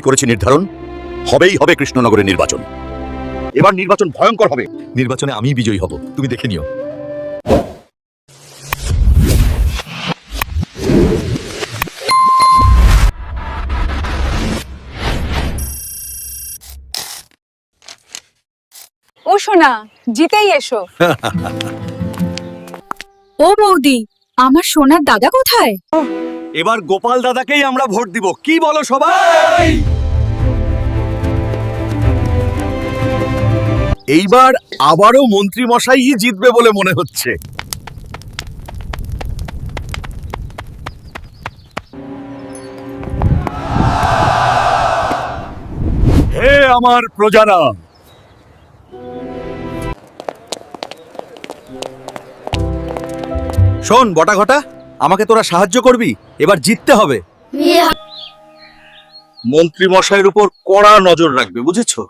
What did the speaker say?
করেছি নির্ধারণ হবেই হবে কৃষ্ণনগরের নির্বাচন। এবার নির্বাচন ভয়ঙ্কর হবে। নির্বাচনে আমি বিজয়ী হব, তুমি দেখে নিও। ও সোনা, জিতেই এসো। ও বৌদি, আমার সোনার দাদা কোথায়? এবার গোপাল দাদাকেই আমরা ভোট দিব, কি বলো সবাই? এইবার আবারও মন্ত্রী মশাই জিতবে বলে মনে হচ্ছে। হে আমার প্রজারা, শোন বটা ঘটা, আমাকে তোরা সাহায্য করবি, এবার জিততে হবে। মন্ত্রী মশাইয়ের উপর কড়া নজর রাখবে, বুঝেছো?